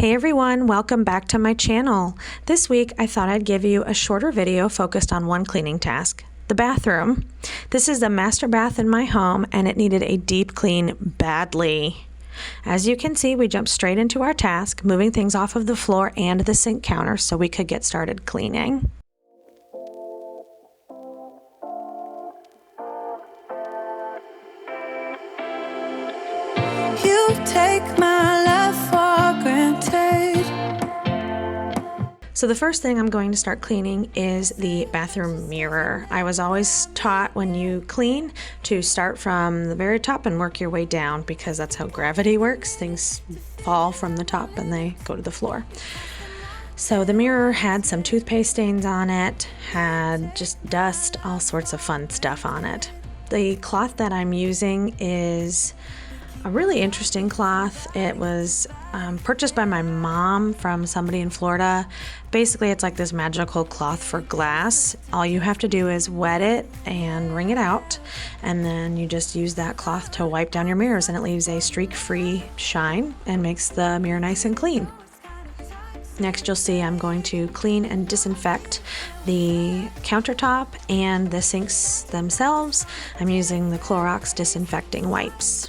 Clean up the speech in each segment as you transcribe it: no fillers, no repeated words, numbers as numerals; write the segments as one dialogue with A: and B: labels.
A: Hey everyone, welcome back to my channel. This week I thought I'd give you a shorter video focused on one cleaning task, the bathroom. This is the master bath in my home and it needed a deep clean badly. As you can see, we jumped straight into our task, moving things off of the floor and the sink counter so we could get started cleaning.
B: You take my love for granted.
A: So the first thing I'm going to start cleaning is the bathroom mirror. I was always taught when you clean to start from the very top and work your way down because that's how gravity works. Things fall from the top and they go to the floor. So the mirror had some toothpaste stains on it, had just dust, all sorts of fun stuff on it. The cloth that I'm using is a really interesting cloth. It was purchased by my mom from somebody in Florida. Basically, it's like this magical cloth for glass. All you have to do is wet it and wring it out, and then you just use that cloth to wipe down your mirrors, and it leaves a streak-free shine and makes the mirror nice and clean. Next, you'll see I'm going to clean and disinfect the countertop and the sinks themselves. I'm using the Clorox disinfecting wipes.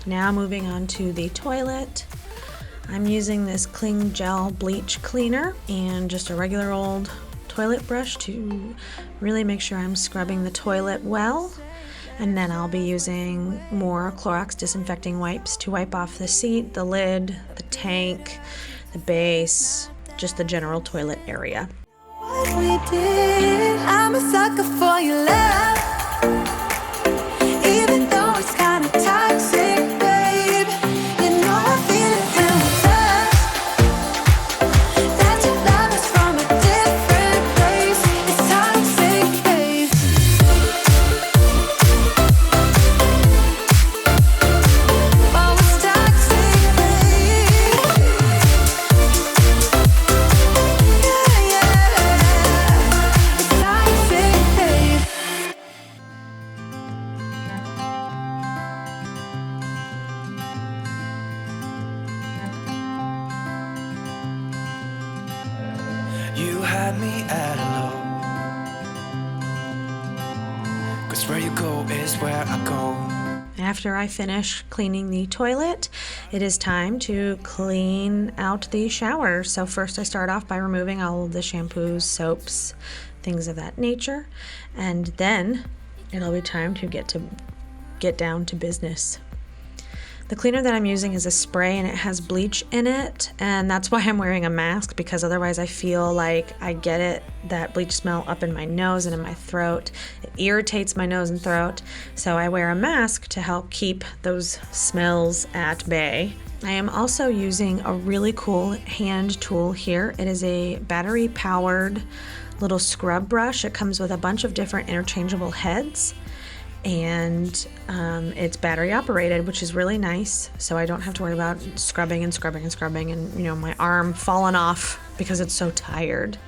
A: Now moving on to the toilet. I'm using this Cling Gel Bleach Cleaner and just a regular old toilet brush to really make sure I'm scrubbing the toilet well. And then I'll be using more Clorox disinfecting wipes to wipe off the seat, the lid, the tank, the base, just the general toilet area.
B: What we did, I'm a sucker for your love. Even though it's kind of toxic.
C: You had me at hello, 'cause where you go is where I go.
A: After I finish cleaning the toilet, it is time to clean out the shower. So first I start off by removing all of the shampoos, soaps, things of that nature, and then it'll be time to get down to business. The cleaner that I'm using is a spray and it has bleach in it, and that's why I'm wearing a mask, because otherwise I feel like I get that bleach smell up in my nose and in my throat. It irritates my nose and throat, so I wear a mask to help keep those smells at bay. I am also using a really cool hand tool here. It is a battery powered little scrub brush. It comes with a bunch of different interchangeable heads, and it's battery operated, which is really nice, so I don't have to worry about scrubbing and my arm falling off because it's so tired.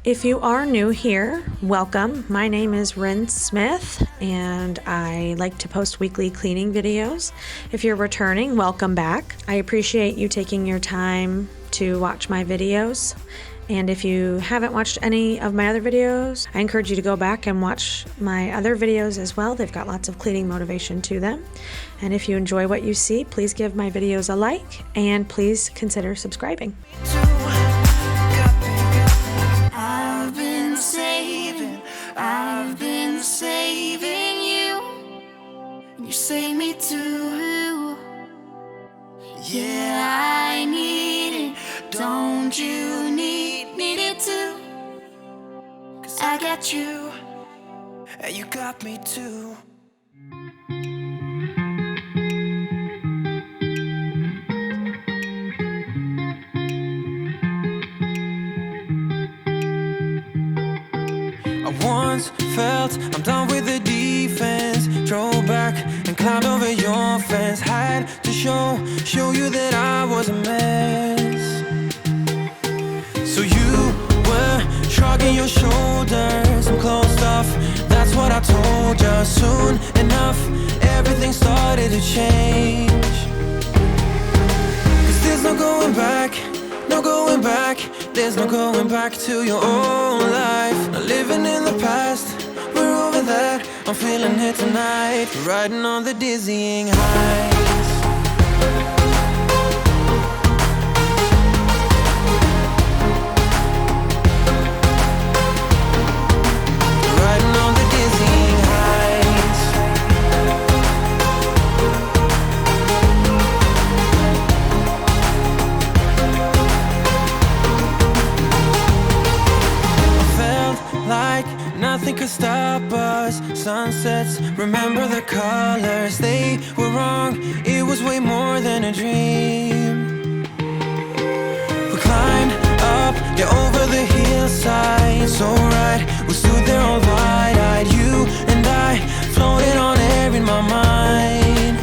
A: If you are new here, welcome. My name is Rynsmith, and I like to post weekly cleaning videos. If you're returning, welcome back. I appreciate you taking your time to watch my videos. And if you haven't watched any of my other videos, I encourage you to go back and watch my other videos as well. They've got lots of cleaning motivation to them. And if you enjoy what you see, please give my videos a like and please consider subscribing.
B: I've been saving you, and you save me too. Yeah, I need it. Don't you need it too? 'Cause I got you,
C: And you got me too. I once felt I'm done with the defense. Drove back and climbed over your fence. Had to show you that I was a mess. So you were shrugging your shoulders. I'm closed off, that's what I told you. Soon enough, everything started to change. 'Cause there's no going back, no going back. There's no going back to your old life. Not living in the past, we're over that. I'm feeling it tonight, riding on the dizzying highs. Riding on the dizzying highs. Like nothing could stop us. Sunsets, remember the colors. They were wrong, it was way more than a dream. We climbed up, yeah, over the hillside. So right, we stood there all wide-eyed. You and I floated on air in my mind.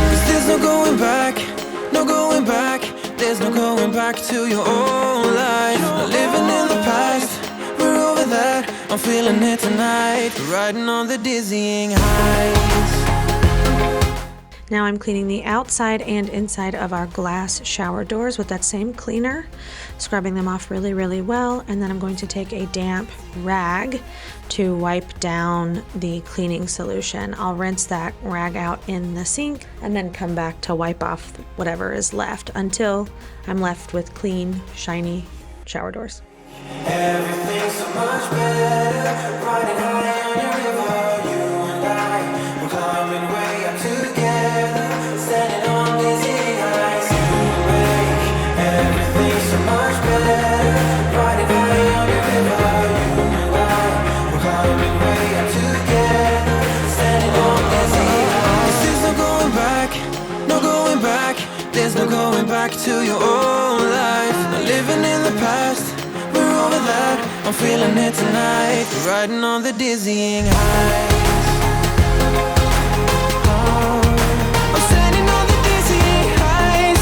C: 'Cause there's no going back, no going back. There's no going back to your old life. Not living in the past, we're over that. I'm feeling it tonight, riding on the dizzying highs.
A: Now I'm cleaning the outside and inside of our glass shower doors with that same cleaner, scrubbing them off really, really well, and then I'm going to take a damp rag to wipe down the cleaning solution. I'll rinse that rag out in the sink and then come back to wipe off whatever is left until I'm left with clean, shiny shower doors.
C: Everything's so much better, riding high on your river. You and I, we're climbing way up together, standing on dizzy heights. You make everything so much better, riding high on your river. You and I, we're climbing way up together, standing on dizzy heights. There's no going back, no going back. There's no going back to your old life. Not living in the past, we're over that. I'm feeling it tonight, riding on the dizzying highs. Oh, I'm standing on the dizzying highs.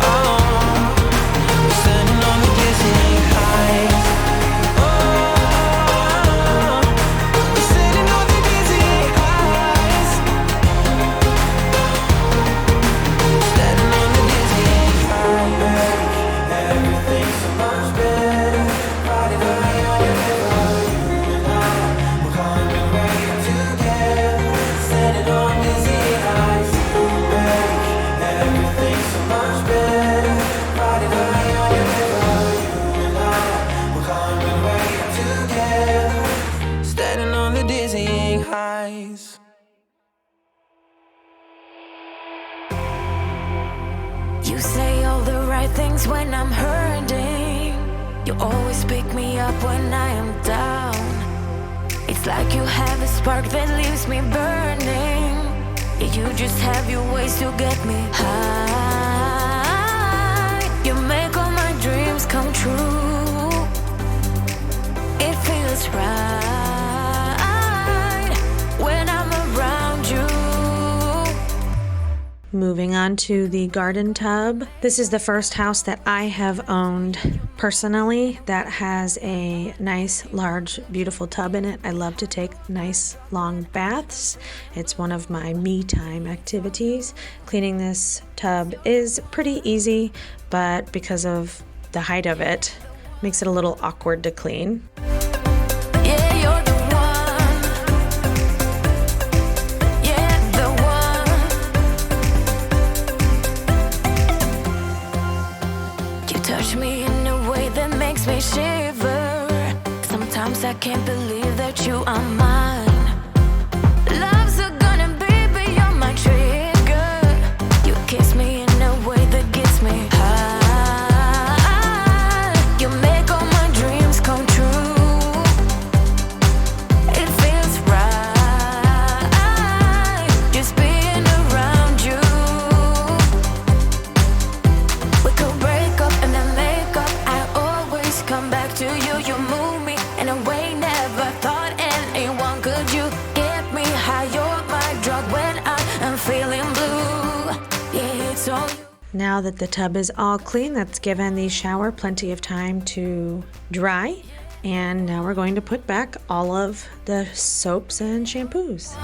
C: Oh, I'm standing on the dizzying highs. Oh, I'm standing on the dizzying highs. Standing on the dizzying highs. Everything's so much better, riding high on your river. You and I, we're climbing way up together, standing on dizzy heights. You make everything so much better, riding high on your river. You and I, we're climbing way up together, standing on the dizzying heights.
B: you say all the right things when I'm hurting. You always pick me up when I am down. It's like you have a spark that leaves me burning. Yeah, you just have your ways to get me high. You make all my dreams come true. It feels right when I'm around you.
A: Moving on to the garden tub. This is the first house that I have owned personally that has a nice, large, beautiful tub in it. I love to take nice, long baths. It's one of my me time activities. Cleaning this tub is pretty easy, but because of the height of it, makes it a little awkward to clean.
B: Me in a way that makes me shiver. Sometimes I can't believe that you are mine. Love's a gun and baby, you're my trigger. You kiss me in a way that gets me high. You make all my dreams come true. It feels right just being around you. We could break up and then come back to you. You move me in a way never thought anyone could. You get me high, you're my drug when I am feeling blue. Yeah, it's all you.
A: Now that the tub is all clean, that's given the shower plenty of time to dry. And now we're going to put back all of the soaps and shampoos.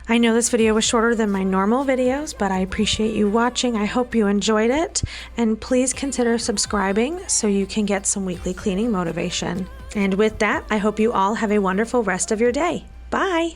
A: I know this video was shorter than my normal videos, but I appreciate you watching. I hope you enjoyed it, and please consider subscribing so you can get some weekly cleaning motivation. And with that, I hope you all have a wonderful rest of your day. Bye!